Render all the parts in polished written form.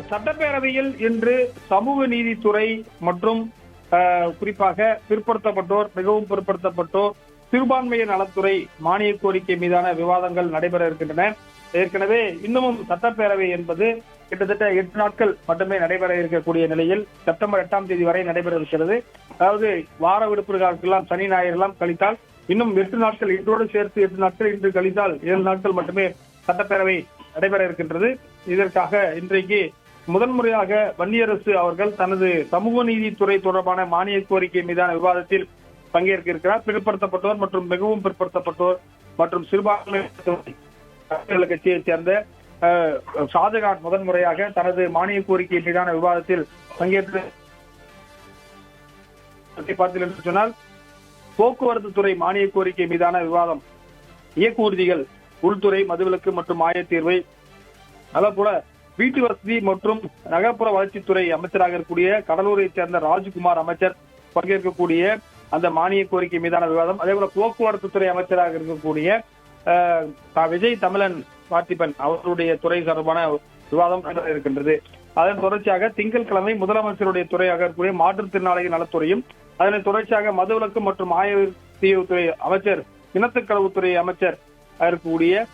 சட்டப்பேரவையில் இன்று சமூக நீதித்துறை மற்றும் குறிப்பாக பிற்படுத்தப்பட்டோர், மிகவும் பிற்படுத்தப்பட்டோர், சிறுபான்மையினர் நலத்துறை மானிய கோரிக்கை மீதான விவாதங்கள் நடைபெற இருக்கின்றன. ஏற்கனவே இன்னமும் சட்டப்பேரவை என்பது கிட்டத்தட்ட 8 நாட்கள் மட்டுமே நடைபெற இருக்கக்கூடிய நிலையில் செப்டம்பர் 8ஆம் தேதி வரை நடைபெற இருக்கிறது. அதாவது வார விடுப்புகளுக்கெல்லாம் சனி ஞாயிறு எல்லாம் கழித்தால் இன்னும் 8 நாட்கள், இன்றோடு சேர்த்து 8 நாட்கள், இன்று கழித்தால் 7 நாட்கள் மட்டுமே சட்டப்பேரவை நடைபெற இருக்கின்றது. இதற்காக இன்றைக்கு முதன்முறையாக வன்னியரசு அவர்கள் தனது சமூக நீதித்துறை தொடர்பான மானிய கோரிக்கை மீதான விவாதத்தில் பங்கேற்க இருக்கிறார். பிற்படுத்தப்பட்டோர் மற்றும் மிகவும் பிற்படுத்தப்பட்டோர் மற்றும் சிறுபான்மையினர் கட்சியைச் சேர்ந்த ஷாஜகான் முதன்முறையாக தனது மானிய கோரிக்கை மீதான விவாதத்தில் பங்கேற்று பார்த்தீர்கள் என்று சொன்னால், போக்குவரத்து துறை மானிய கோரிக்கை மீதான விவாதம், இயக்குறுதிகள், உள்துறை, மதுவிலக்கு மற்றும் ஆயத்தீர்வை, அதேபோல வீட்டு வசதி மற்றும் நகர்ப்புற வளர்ச்சித்துறை அமைச்சராக இருக்கக்கூடிய கடலூரை சேர்ந்த ராஜ்குமார் அமைச்சர் பங்கேற்கக்கூடிய அந்த மானிய கோரிக்கை மீதான விவாதம், அதே போல போக்குவரத்து துறை அமைச்சராக இருக்கக்கூடிய விஜய் தமிழன் பார்த்திபன் அவருடைய துறை தொடர்பான விவாதம் இருக்கின்றது. அதன் தொடர்ச்சியாக திங்கட்கிழமை முதலமைச்சருடைய துறையாக இருக்கக்கூடிய மாற்றுத்திறனாளிகள் நலத்துறையும், அதனை தொடர்ச்சியாக மதுவிலக்கு மற்றும் ஆயத்தீர்வுத்துறை அமைச்சர், இனத்துக்களவுத்துறை அமைச்சர் இருக்கக்கூடிய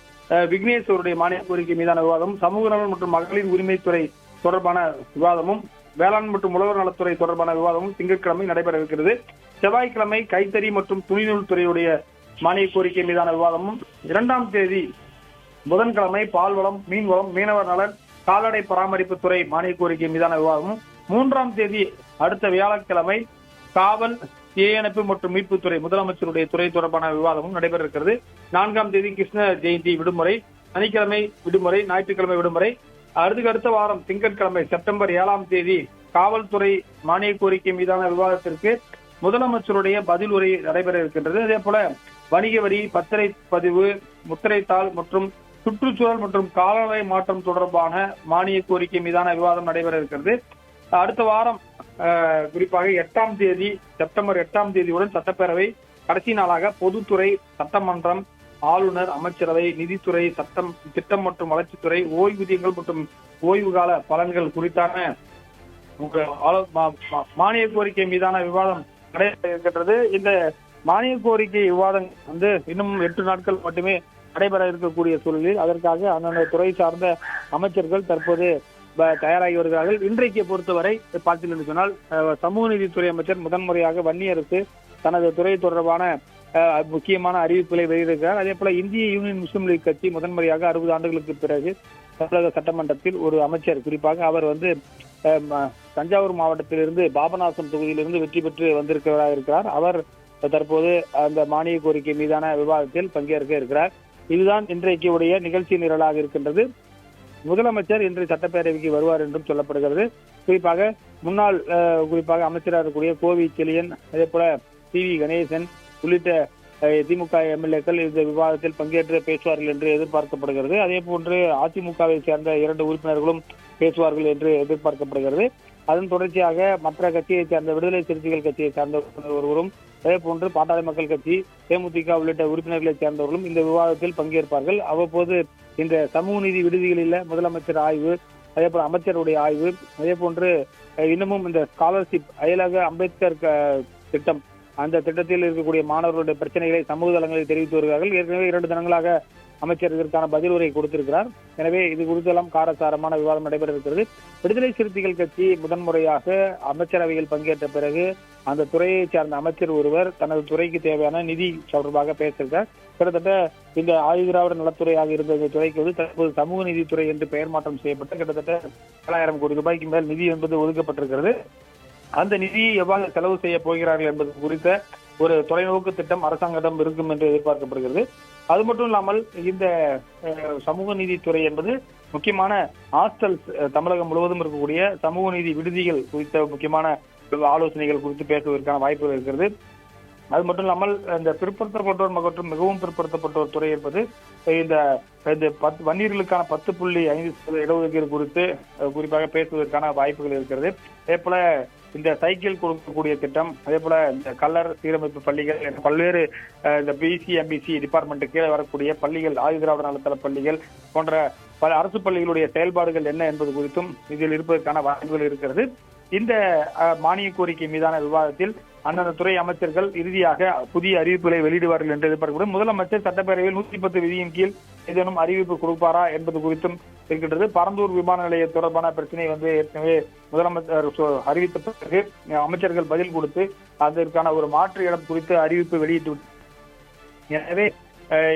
விக்னேஷ் அவருடைய மானிய கோரிக்கை மீதான விவாதம், சமூக நலன் மற்றும் மகளிர் உரிமைத்துறை தொடர்பான விவாதமும், வேளாண் மற்றும் உழவர் நலத்துறை தொடர்பான விவாதமும் திங்கட்கிழமை நடைபெற இருக்கிறது. செவ்வாய்க்கிழமை கைத்தறி மற்றும் துணிநூல் துறையுடைய மானிய கோரிக்கை மீதான விவாதமும், 2ஆம் தேதி புதன்கிழமை பால்வளம், மீன்வளம், மீனவர் நலன், கால்நடை பராமரிப்பு துறை மானிய கோரிக்கை மீதான விவாதமும், 3ஆம் தேதி அடுத்த வியாழக்கிழமை காவல், தீயணைப்பு மற்றும் மீட்புத்துறை முதலமைச்சருடைய துறை தொடர்பான விவாதமும் நடைபெற இருக்கிறது. 4ஆம் தேதி கிருஷ்ண ஜெயந்தி விடுமுறை, சனிக்கிழமை விடுமுறை, ஞாயிற்றுக்கிழமை விடுமுறை. அடுத்த வாரம் திங்கட்கிழமை செப்டம்பர் 7ஆம் தேதி காவல்துறை மானிய கோரிக்கை மீதான விவாதத்திற்கு முதலமைச்சருடைய பதில் உரை நடைபெற இருக்கின்றது. அதே போல வணிக வரி, பத்திரை பதிவு, முத்திரைத்தாள் மற்றும் சுற்றுச்சூழல் மற்றும் காலநிலை மாற்றம் தொடர்பான மானிய கோரிக்கை மீதான விவாதம் நடைபெற இருக்கிறது. அடுத்த வாரம் குறிப்பாக 8ஆம் தேதி செப்டம்பர் 8ஆம் தேதியுடன் சட்டப்பேரவை கடைசி நாளாக பொதுத்துறை, சட்டமன்றம், ஆளுநர், அமைச்சரவை, நிதித்துறை, சட்டம், திட்டம் மற்றும் வளர்ச்சித்துறை, ஓய்வூதியங்கள் மற்றும் ஓய்வு கால பலன்கள் குறித்தான மானிய கோரிக்கை மீதான விவாதம் நடைபெற இருக்கின்றது. இந்த மானிய கோரிக்கை விவாதம் இன்னும் 8 நாட்கள் மட்டுமே நடைபெற இருக்கக்கூடிய சூழலில் அதற்காக அந்தந்த துறை சார்ந்த அமைச்சர்கள் தற்போது தயாராகி வருகிறார்கள். இன்றைக்கு பொறுத்தவரை பார்த்தீர்கள் என்று சொன்னால், சமூக நீதித்துறை அமைச்சர் முதன்முறையாக வன்னியரசு தனது துறை தொடர்பான முக்கியமான அறிவிப்புகளை வெளியிடுகிறார். அதே போல இந்திய யூனியன் முஸ்லீம் லீக் கட்சி முதன்முறையாக 60 ஆண்டுகளுக்கு பிறகு தமிழக சட்டமன்றத்தில் ஒரு அமைச்சர், குறிப்பாக அவர் தஞ்சாவூர் மாவட்டத்திலிருந்து பாபநாசம் தொகுதியிலிருந்து வெற்றி பெற்று வந்திருக்கிறார். அவர் தற்போது அந்த மானிய கோரிக்கை மீதான விவாதத்தில் பங்கேற்க இருக்கிறார். இதுதான் இன்றைக்கு உடைய நிகழ்ச்சி நிரலாக இருக்கின்றது. முதலமைச்சர் இன்று சட்டப்பேரவைக்கு வருவார் என்றும் சொல்லப்படுகிறது. குறிப்பாக முன்னாள் அமைச்சராக இருக்கக்கூடிய கோவி செழியன், அதே போல சி வி கணேசன் உள்ளிட்ட திமுக எம்எல்ஏக்கள் இந்த விவாதத்தில் பங்கேற்று பேசுவார்கள் என்று எதிர்பார்க்கப்படுகிறது. அதே போன்று அதிமுகவை சேர்ந்த 2 உறுப்பினர்களும் பேசுவார்கள் என்று எதிர்பார்க்கப்படுகிறது. அதன் தொடர்ச்சியாக மற்ற கட்சியை சேர்ந்த விடுதலை சிறுத்தைகள் கட்சியை சேர்ந்த ஒருவரும், அதே போன்று பாட்டாளி மக்கள் கட்சி, தேமுதிக உள்ளிட்ட உறுப்பினர்களை சேர்ந்தவர்களும் இந்த விவாதத்தில் பங்கேற்பார்கள். அவ்வப்போது இந்த சமூக நீதி விடுதிகளில் முதலமைச்சர் ஆய்வு, அதே போல அமைச்சருடைய ஆய்வு, அதே போன்று இன்னமும் இந்த ஸ்காலர்ஷிப், அயலக அம்பேத்கர் திட்டம், அந்த திட்டத்தில் இருக்கக்கூடிய மாணவர்களுடைய பிரச்சனைகளை சமூக தளங்களில் தெரிவித்து வருகிறார்கள். ஏற்கனவே 2 தினங்களாக அமைச்சர் இதற்கான பதில் உரை கொடுத்திருக்கிறார். எனவே இது குறித்தெல்லாம் காரசாரமான விவாதம் நடைபெற இருக்கிறது. விடுதலை சிறுத்தைகள் கட்சி முதன்முறையாக அமைச்சரவையில் பங்கேற்ற பிறகு அந்த துறையை சார்ந்த அமைச்சர் ஒருவர் தனது துறைக்கு தேவையான நிதி தொடர்பாக பேசியிருக்கார். கிட்டத்தட்ட இந்த ஆதிதிராவிட நலத்துறையாக இருந்த இந்த துறைக்கு தற்போது சமூக நீதித்துறை என்று பெயர் மாற்றம் செய்யப்பட்டு கிட்டத்தட்ட 7,000 கோடி ரூபாய்க்கு மேல் நிதி என்பது ஒதுக்கப்பட்டிருக்கிறது. அந்த நிதியை எவ்வாறு செலவு செய்ய போகிறார்கள் என்பது குறித்த ஒரு தொலைநோக்கு திட்டம் அரசாங்கத்திடம் இருக்கும் என்று எதிர்பார்க்கப்படுகிறது. அது மட்டும் இல்லாமல் இந்த சமூக நீதித்துறை என்பது முக்கியமான ஹாஸ்டல்ஸ், தமிழகம் முழுவதும் இருக்கக்கூடிய சமூக நீதி விடுதிகள் குறித்த முக்கியமான ஆலோசனைகள் குறித்து பேசுவதற்கான வாய்ப்புகள் இருக்கிறது. அது மட்டும் இல்லாமல் இந்த பிற்படுத்தப்பட்டோர் மற்றும் மிகவும் பிற்படுத்தப்பட்டோர் துறை என்பது இந்த வன்னியர்களுக்கான 10.5% இடஒதுக்கீடு குறித்து குறிப்பாக பேசுவதற்கான வாய்ப்புகள் இருக்கிறது. அதே போல இந்த சைக்கிள் கொடுக்கக்கூடிய திட்டம், அதே போல இந்த கல்லர் சீரமைப்பு பள்ளிகள், பல்வேறு இந்த பிசி எம்பிசி டிபார்ட்மெண்ட் கீழே வரக்கூடிய பள்ளிகள், ஆதிதிராவிட நலத்தள பள்ளிகள் போன்ற பல அரசு பள்ளிகளுடைய செயல்பாடுகள் என்ன என்பது குறித்தும் இதில் இருப்பதற்கான வாய்ப்புகள் இருக்கிறது. இந்த மானிய கோரிக்கை மீதான விவாதத்தில் அந்தந்த துறை அமைச்சர்கள் இறுதியாக புதிய அறிவிப்புகளை வெளியிடுவார்கள் என்று எதிர்பார்க்கப்படும். முதலமைச்சர் சட்டப்பேரவையில் 110 விதியின் கீழ் ஏதேனும் அறிவிப்பு கொடுப்பாரா என்பது குறித்தும் இருக்கின்றது. பரந்தூர் விமான நிலைய தொடர்பான பிரச்சனை ஏற்கனவே முதலமைச்சர் அறிவித்த பிறகு அமைச்சர்கள் பதில் கொடுத்து அதற்கான ஒரு மாற்று இடம் குறித்து அறிவிப்பு வெளியிட்டு. எனவே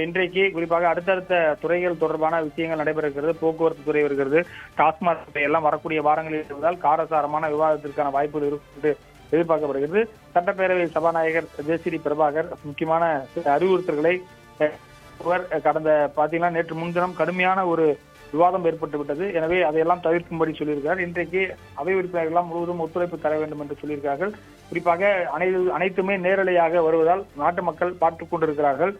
இன்றைக்கு குறிப்பாக அடுத்தடுத்த துறைகள் தொடர்பான விஷயங்கள் நடைபெறுகிறது. போக்குவரத்து துறை வருகிறது, டாஸ்மாக் துறை எல்லாம் வரக்கூடிய வாரங்களில் இருப்பதால் காரசாரமான விவாதத்திற்கான வாய்ப்புகள் இருக்கும் என்று எதிர்பார்க்கப்படுகிறது. சட்டப்பேரவை சபாநாயகர் ஜே.சி.டி. பிரபாகர் முக்கியமான அறிவுறுத்தல்களை கடந்த பாத்தீங்கன்னா நேற்று முன்தினம் கடுமையான ஒரு விவாதம் ஏற்பட்டு விட்டது. எனவே அதையெல்லாம் தவிர்க்கும்படி சொல்லியிருக்கிறார். இன்றைக்கு அவை உறுப்பினர்கள் எல்லாம் முழுவதும் ஒத்துழைப்பு தர வேண்டும் என்று சொல்லியிருக்கிறார்கள். குறிப்பாக அனைத்துமே நேரலையாக வருவதால் நாட்டு மக்கள் பார்த்துக் கொண்டிருக்கிறார்கள்.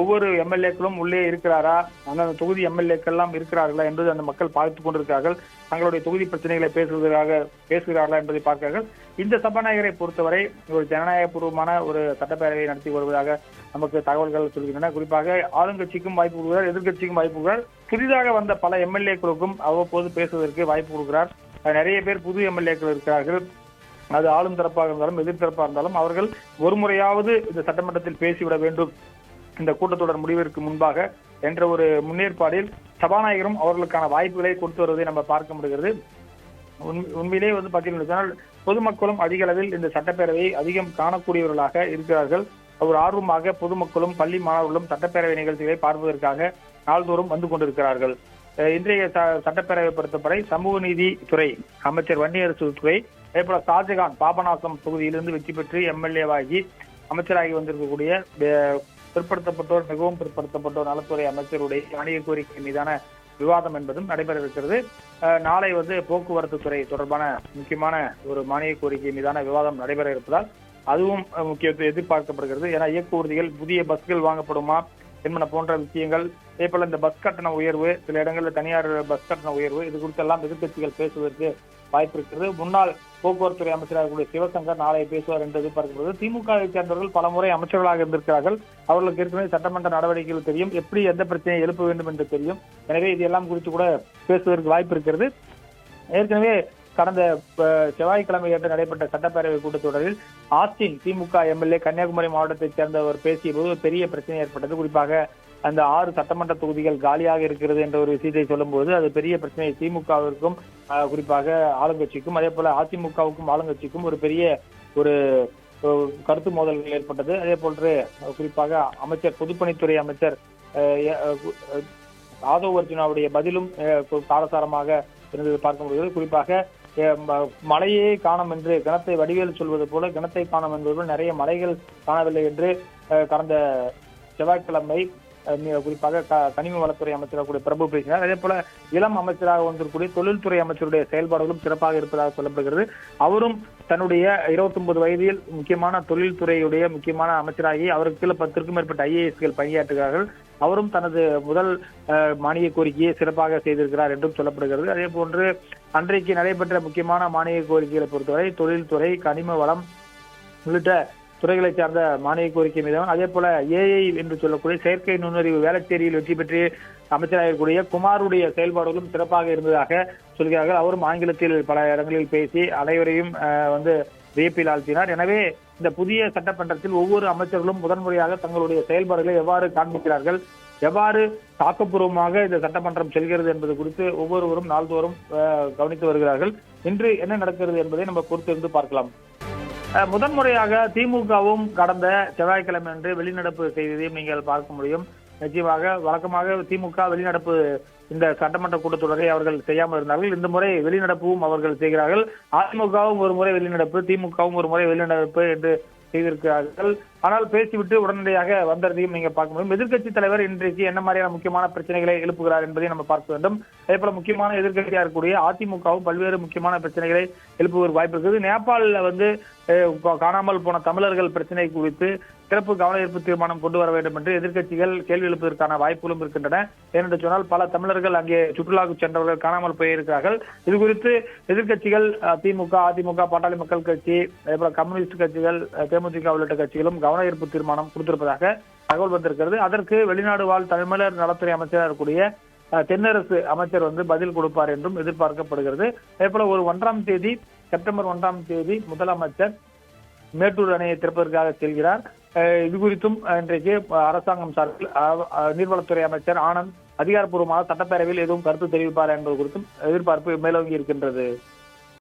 ஒவ்வொரு எம்எல்ஏக்களும் உள்ளே இருக்கிறாரா, அந்த தொகுதி எம்எல்ஏக்கள் எல்லாம் இருக்கிறார்களா என்பது அந்த மக்கள் பார்த்துக் கொண்டிருக்கிறார்கள். தங்களுடைய தொகுதி பிரச்சனைகளை பேசுகிறார்களா என்பதை பார்க்கிறார்கள். இந்த சபாநாயகரை பொறுத்தவரை ஒரு ஜனநாயகபூர்வமான ஒரு சட்டப்பேரவையை நடத்தி வருவதாக நமக்கு தகவல்கள் சொல்கின்றன. குறிப்பாக ஆளுங்கட்சிக்கும் வாய்ப்பு கொடுக்கிறார், எதிர்கட்சிக்கும் வாய்ப்பு கொடுக்கிறார். புதிதாக வந்த பல எம்எல்ஏக்களுக்கும் அவ்வப்போது பேசுவதற்கு வாய்ப்பு கொடுக்கிறார். நிறைய பேர் புது எம்எல்ஏக்கள் இருக்கிறார்கள். அது ஆளும் தரப்பாக இருந்தாலும் எதிர்த்தரப்பாக இருந்தாலும் அவர்கள் ஒரு முறையாவது இந்த சட்டமன்றத்தில் பேசிவிட வேண்டும் இந்த கூட்டத்தொடர் முடிவிற்கு முன்பாக என்ற ஒரு முன்னேற்பாடில் சபாநாயகரும் அவர்களுக்கான வாய்ப்புகளை கொடுத்து வருவதை நம்ம பார்க்க முடிகிறது. உண்மையிலே பார்த்தீங்கன்னா பொதுமக்களும் அதிக அளவில் இந்த சட்டப்பேரவையை அதிகம் காணக்கூடியவர்களாக இருக்கிறார்கள். ஒரு ஆர்வமாக பொதுமக்களும் பள்ளி மாணவர்களும் சட்டப்பேரவை நிகழ்ச்சிகளை பார்ப்பதற்காக நாள்தோறும் வந்து கொண்டிருக்கிறார்கள். இன்றைய சட்டப்பேரவை பொறுத்தவரை சமூக நீதி துறை அமைச்சர் வன்னியரசு துறை, அதே போல ஷாஜகான் பாபநாசம் தொகுதியிலிருந்து வெற்றி பெற்று எம்எல்ஏவாகி அமைச்சராகி வந்திருக்கக்கூடிய பிற்படுத்தப்பட்டோர் மிகவும் பிற்படுத்தப்பட்டோர் நலத்துறை அமைச்சருடைய மானிய கோரிக்கை மீதான விவாதம் என்பதும் நடைபெற இருக்கிறது. நாளை போக்குவரத்து துறை தொடர்பான முக்கியமான ஒரு மானிய கோரிக்கை மீதான விவாதம் நடைபெற இருப்பதால் அதுவும் முக்கியத்துவம் எதிர்பார்க்கப்படுகிறது. ஏன்னா இயக்க ஊர்திகள், புதிய பஸ்கள் வாங்கப்படுமா என்பன போன்ற விஷயங்கள், அதே போல இந்த பஸ் கட்டண உயர்வு, சில இடங்களில் தனியார் பஸ் கட்டண உயர்வு, இது குறித்தெல்லாம் எதிர்கட்சிகள் பேசுவதற்கு வாய்ப்பு இருக்கிறது. முன்னாள் போக்குவரத்துறை அமைச்சராக கூடிய சிவசங்கர் நாளை பேசுவார் என்று எதிர்பார்க்கப்படுகிறது. திமுகவை சேர்ந்தவர்கள் பல முறை அமைச்சர்களாக இருந்திருக்கிறார்கள். அவர்களுக்கு ஏற்கனவே சட்டமன்ற நடவடிக்கைகள் தெரியும், எப்படி எந்த பிரச்சனையை எழுப்ப வேண்டும் என்று தெரியும். எனவே இதெல்லாம் குறித்து கூட பேசுவதற்கு வாய்ப்பு இருக்கிறது. ஏற்கனவே கடந்த செவ்வாய்க்கிழமை நடைபெற்ற சட்டப்பேரவை கூட்டத்தொடரில் ஆஸ்டின் திமுக எம்எல்ஏ கன்னியாகுமரி மாவட்டத்தைச் சேர்ந்தவர் பேசிய போது பெரிய பிரச்சனை ஏற்பட்டது. குறிப்பாக அந்த 6 சட்டமன்ற தொகுதிகள் காலியாக இருக்கிறது என்ற ஒரு விஷயத்தை சொல்லும்போது அது பெரிய பிரச்சனை திமுகவிற்கும் குறிப்பாக ஆளுங்கட்சிக்கும், அதே போல அதிமுகவுக்கும் ஆளுங்கட்சிக்கும் ஒரு பெரிய ஒரு கருத்து மோதல்கள் ஏற்பட்டது. அதே போன்று குறிப்பாக அமைச்சர் பொதுப்பணித்துறை அமைச்சர் ஆதவ் அர்ஜுனாவுடைய பதிலும் காரசாரமாக இருந்தது பார்க்க முடிகிறது. குறிப்பாக மழையே காணும் என்று கணத்தை வடிவேல் சொல்வது போல கணத்தை காணும் என்பது போல நிறைய மலைகள் காணவில்லை என்று கடந்த செவ்வாய்க்கிழமை குறிப்பாக கனிம வளத்துறை அமைச்சராக கூடிய பிரபு பேசினார். அதே போல இளம் அமைச்சராக வந்திருக்கூடிய தொழில்துறை அமைச்சருடைய செயல்பாடுகளும் சிறப்பாக இருப்பதாக சொல்லப்படுகிறது. அவரும் தன்னுடைய 29 வயதில் முக்கியமான தொழில்துறையுடைய முக்கியமான அமைச்சராகி அவருக்கு கீழே 10க்கும் மேற்பட்ட ஐஏஎஸ்கள் பணியாற்றுகிறார்கள். அவரும் தனது முதல் மானிய கோரிக்கையை சிறப்பாக செய்திருக்கிறார் என்றும் சொல்லப்படுகிறது. அதே போன்று அன்றைக்கு நடைபெற்ற முக்கியமான மானிய கோரிக்கைகளை பொறுத்தவரை தொழில்துறை, கனிம வளம் உள்ளிட்ட துறைகளை சார்ந்த மானிய கோரிக்கை மீதான, அதே போல ஏஐ என்று சொல்லக்கூடிய செயற்கை நுண்ணறிவு வேளச்சேரியில் வெற்றி பெற்று அமைச்சராகக்கூடிய குமாருடைய செயல்பாடுகளும் சிறப்பாக இருந்ததாக சொல்கிறார்கள். அவரும் ஆங்கிலத்தில் பல இடங்களில் பேசி அனைவரையும் வியப்பில் ஆழ்த்தினார். எனவே இந்த புதிய சட்டமன்றத்தில் ஒவ்வொரு அமைச்சர்களும் முதன்முறையாக தங்களுடைய செயல்பாடுகளை எவ்வாறு காண்பிக்கிறார்கள், எவ்வாறு தாக்கப்பூர்வமாக இந்த சட்டமன்றம் செல்கிறது என்பது குறித்து ஒவ்வொருவரும் நாள்தோறும் கவனித்து வருகிறார்கள். இன்று என்ன நடக்கிறது என்பதை நம்ம பொறுத்திருந்து பார்க்கலாம். முதன்முறையாக திமுகவும் கடந்த செவ்வாய்க்கிழமை அன்று வெளிநடப்பு செய்ததையும் நீங்கள் பார்க்க முடியும். நிச்சயமாக வழக்கமாக திமுக வெளிநடப்பு இந்த சட்டமன்ற கூட்டத்தொடரை அவர்கள் செய்யாமல் இருந்தார்கள். இந்த முறை வெளிநடப்பும் அவர்கள் செய்கிறார்கள். அதிமுகவும் ஒரு முறை வெளிநடப்பு, திமுகவும் ஒரு முறை வெளிநடப்பு என்று செய்திருக்கிறார்கள். ஆனால் பேசிவிட்டு உடனடியாக வந்ததையும் நீங்க பார்க்க முடியும். எதிர்க்கட்சி தலைவர் இன்றைக்கு என்ன மாதிரியான முக்கியமான பிரச்சனைகளை எழுப்புகிறார் என்பதை நம்ம பார்க்க வேண்டும். அதே போல முக்கியமான எதிர்க்கட்சியா இருக்கக்கூடிய அதிமுகவும் பல்வேறு முக்கியமான பிரச்சனைகளை எழுப்புவதற்கு வாய்ப்பு இருக்குது. நேபாளில் காணாமல் போன தமிழர்கள் பிரச்சனை குறித்து சிறப்பு கவன ஈர்ப்பு தீர்மானம் கொண்டு வர வேண்டும் என்று எதிர்க்கட்சிகள் கேள்வி எழுப்பதற்கான வாய்ப்புகளும் இருக்கின்றன. ஏனென்று சொன்னால் பல தமிழர்கள் அங்கே சுற்றுலாவுக்கு சென்றவர்கள் காணாமல் போயிருக்கிறார்கள். இது குறித்து எதிர்க்கட்சிகள் திமுக, அதிமுக, பாட்டாளி மக்கள் கட்சி, அதே போல கம்யூனிஸ்ட் கட்சிகள், தேமுதிக உள்ளிட்ட கட்சிகளும் கவன ஈர்ப்பு தீர்மானம் கொடுத்திருப்பதாக தகவல் வந்திருக்கிறது. அதற்கு வெளிநாடு வாழ் தமிழர் நலத்துறை அமைச்சராக இருக்கக்கூடிய தென்னரசு அமைச்சர் வந்து பதில் கொடுப்பார் என்றும் எதிர்பார்க்கப்படுகிறது. அதே போல ஒரு செப்டம்பர் 1 முதலமைச்சர் மேட்டூர் அணையை திறப்பதற்காக செல்கிறார். இது குறித்தும் இன்றைக்கு அரசாங்கம் சார்பில் நீர்வளத்துறை அமைச்சர் ஆனந்த் அதிகாரப்பூர்வமாக சட்டப்பேரவையில் எதுவும் கருத்து தெரிவிப்பார் என்பது குறித்தும் எதிர்பார்ப்பு மேலோங்கி இருக்கின்றது.